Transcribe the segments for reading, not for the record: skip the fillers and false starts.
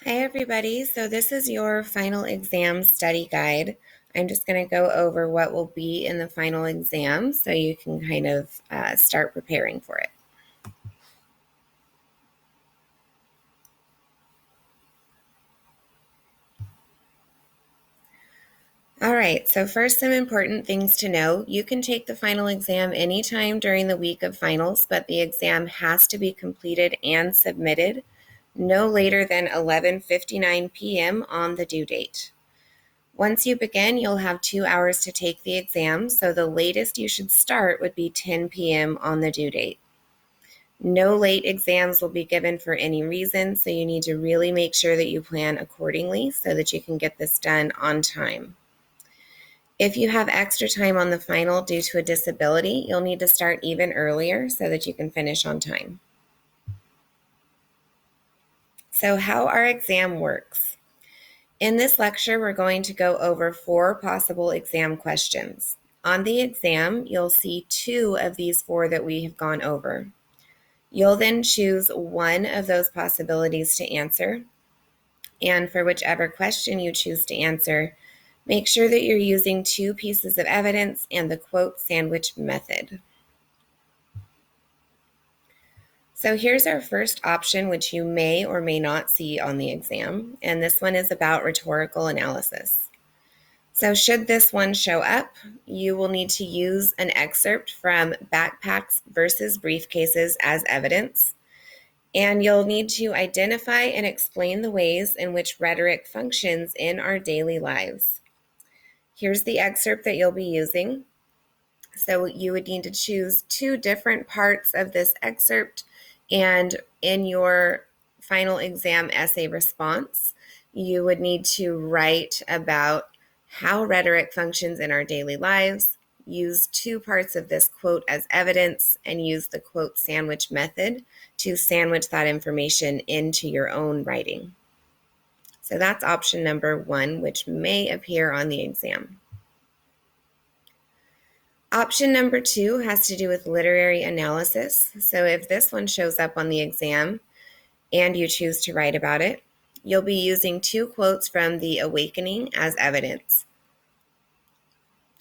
Hi everybody, so this is your final exam study guide. I'm just going to go over what will be in the final exam so you can kind of start preparing for it. All right, so first some important things to know. You can take the final exam anytime during the week of finals, but the exam has to be completed and submitted no later than 11:59 p.m. on the due date. Once you begin, you'll have 2 hours to take the exam, so the latest you should start would be 10 p.m. on the due date. No late exams will be given for any reason, so you need to really make sure that you plan accordingly so that you can get this done on time. If you have extra time on the final due to a disability, you'll need to start even earlier so that you can finish on time. So, how our exam works. In this lecture, we're going to go over 4 possible exam questions. On the exam, you'll see 2 of these 4 that we have gone over. You'll then choose one of those possibilities to answer, and for whichever question you choose to answer, make sure that you're using 2 pieces of evidence and the quote sandwich method. So here's our first option, which you may or may not see on the exam, and this one is about rhetorical analysis. So should this one show up, you will need to use an excerpt from Backpacks versus Briefcases as evidence, and you'll need to identify and explain the ways in which rhetoric functions in our daily lives. Here's the excerpt that you'll be using. So you would need to choose 2 different parts of this excerpt, and in your final exam essay response, you would need to write about how rhetoric functions in our daily lives, use 2 parts of this quote as evidence, and use the quote sandwich method to sandwich that information into your own writing. So that's option number 1, which may appear on the exam. Option number 2 has to do with literary analysis. So if this one shows up on the exam and you choose to write about it, you'll be using 2 quotes from The Awakening as evidence.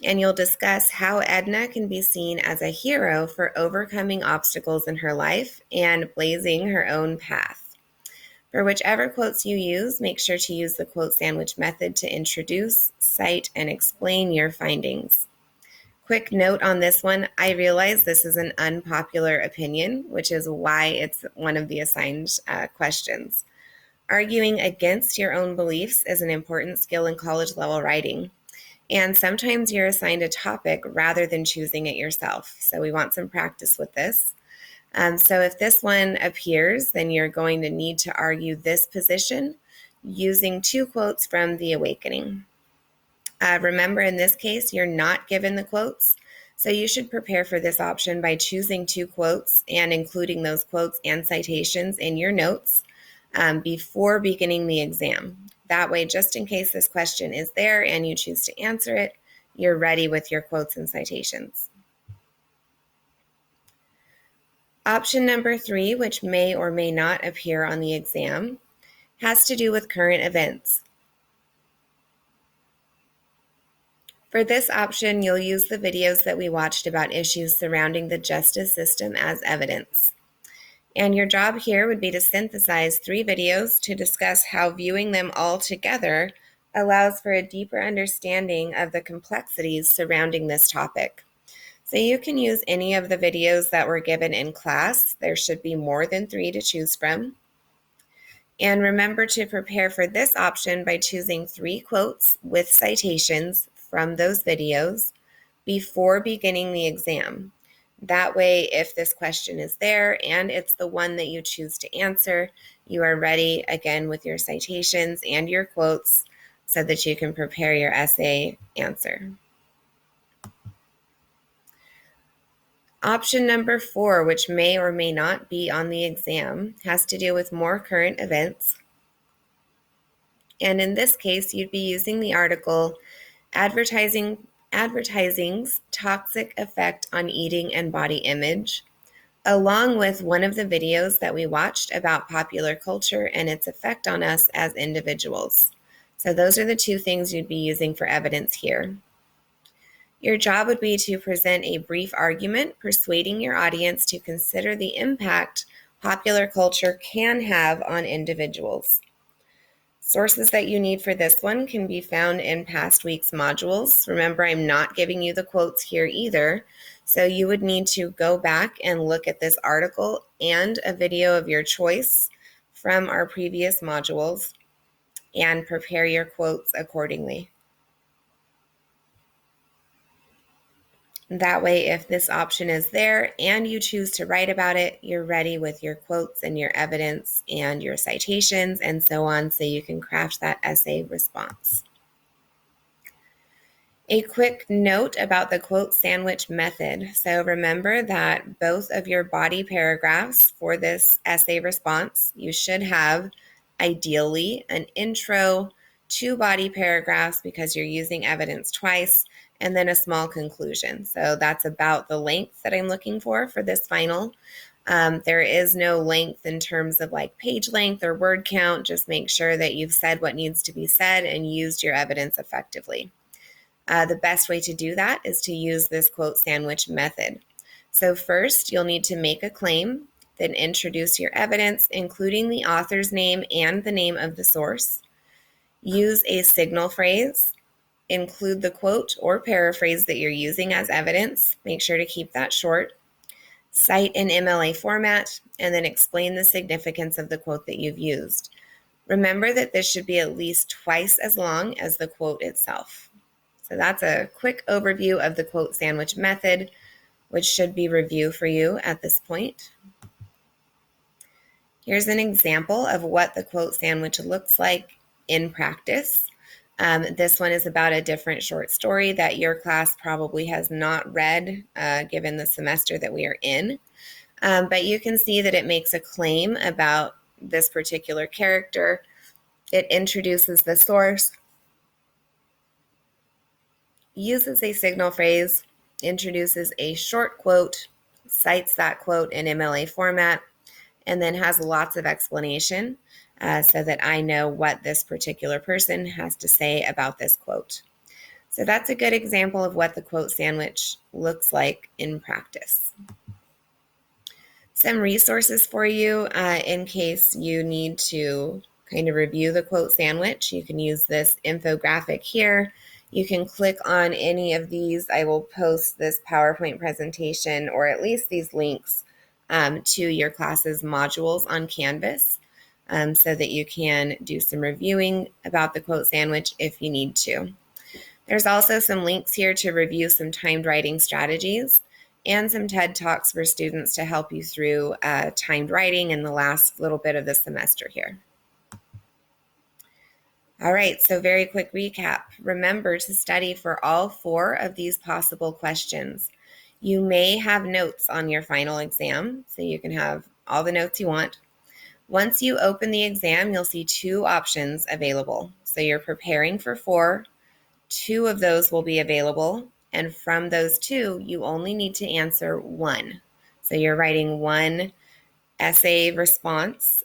And you'll discuss how Edna can be seen as a hero for overcoming obstacles in her life and blazing her own path. For whichever quotes you use, make sure to use the quote sandwich method to introduce, cite, and explain your findings. Quick note on this one, I realize this is an unpopular opinion, which is why it's one of the assigned questions. Arguing against your own beliefs is an important skill in college level writing. And sometimes you're assigned a topic rather than choosing it yourself. So we want some practice with this. So if this one appears, then you're going to need to argue this position using 2 quotes from The Awakening. Remember, in this case, you're not given the quotes, so you should prepare for this option by choosing 2 quotes and including those quotes and citations in your notes before beginning the exam. That way, just in case this question is there and you choose to answer it, you're ready with your quotes and citations. Option number 3, which may or may not appear on the exam, has to do with current events. For this option, you'll use the videos that we watched about issues surrounding the justice system as evidence. And your job here would be to synthesize 3 videos to discuss how viewing them all together allows for a deeper understanding of the complexities surrounding this topic. So you can use any of the videos that were given in class. There should be more than 3 to choose from. And remember to prepare for this option by choosing 3 quotes with citations from those videos before beginning the exam. That way, if this question is there and it's the one that you choose to answer, you are ready again with your citations and your quotes so that you can prepare your essay answer. Option number 4, which may or may not be on the exam, has to do with more current events. And in this case, you'd be using the article Advertising's Toxic Effect on Eating and Body Image, along with one of the videos that we watched about popular culture and its effect on us as individuals. So those are the two things you'd be using for evidence here. Your job would be to present a brief argument persuading your audience to consider the impact popular culture can have on individuals. Sources that you need for this one can be found in past week's modules. Remember, I'm not giving you the quotes here either, so you would need to go back and look at this article and a video of your choice from our previous modules and prepare your quotes accordingly. That way, if this option is there and you choose to write about it, you're ready with your quotes and your evidence and your citations and so on, so you can craft that essay response. A quick note about the quote sandwich method. So remember that both of your body paragraphs for this essay response, you should have ideally an intro, 2 body paragraphs because you're using evidence twice, and then a small conclusion. So that's about the length that I'm looking for this final. There is no length in terms of like page length or word count. Just make sure that you've said what needs to be said and used your evidence effectively. The best way to do that is to use this quote sandwich method. So first, you'll need to make a claim, then introduce your evidence, including the author's name and the name of the source. Use a signal phrase. Include the quote or paraphrase that you're using as evidence. Make sure to keep that short. Cite in MLA format, and then explain the significance of the quote that you've used. Remember that this should be at least twice as long as the quote itself. So that's a quick overview of the quote sandwich method, which should be review for you at this point. Here's an example of what the quote sandwich looks like in practice. This one is about a different short story that your class probably has not read, given the semester that we are in. But you can see that it makes a claim about this particular character. It introduces the source, uses a signal phrase, introduces a short quote, cites that quote in MLA format, and then has lots of explanation so that I know what this particular person has to say about this quote. So that's a good example of what the quote sandwich looks like in practice. Some resources for you in case you need to kind of review the quote sandwich. You can use this infographic here. You can click on any of these. I will post this PowerPoint presentation or at least these links to your class's modules on Canvas so that you can do some reviewing about the quote sandwich if you need to. There's also some links here to review some timed writing strategies and some TED Talks for students to help you through timed writing in the last little bit of the semester here. All right, so very quick recap. Remember to study for all 4 of these possible questions. You may have notes on your final exam, so you can have all the notes you want. Once you open the exam, you'll see 2 options available. So you're preparing for 4. 2 of those will be available, and from those 2, you only need to answer 1. So you're writing 1 essay response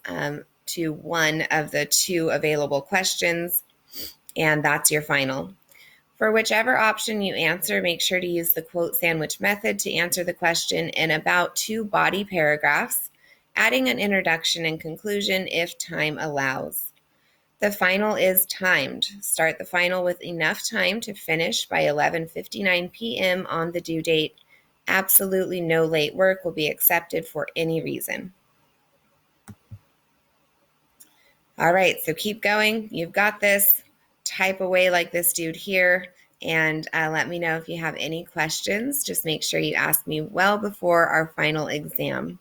to 1 of the 2 available questions, and that's your final. For whichever option you answer, make sure to use the quote sandwich method to answer the question in about 2 body paragraphs, adding an introduction and conclusion if time allows. The final is timed. Start the final with enough time to finish by 11:59 p.m. on the due date. Absolutely no late work will be accepted for any reason. All right, so keep going. You've got this. Type away like this dude here, and let me know if you have any questions. Just make sure you ask me well before our final exam.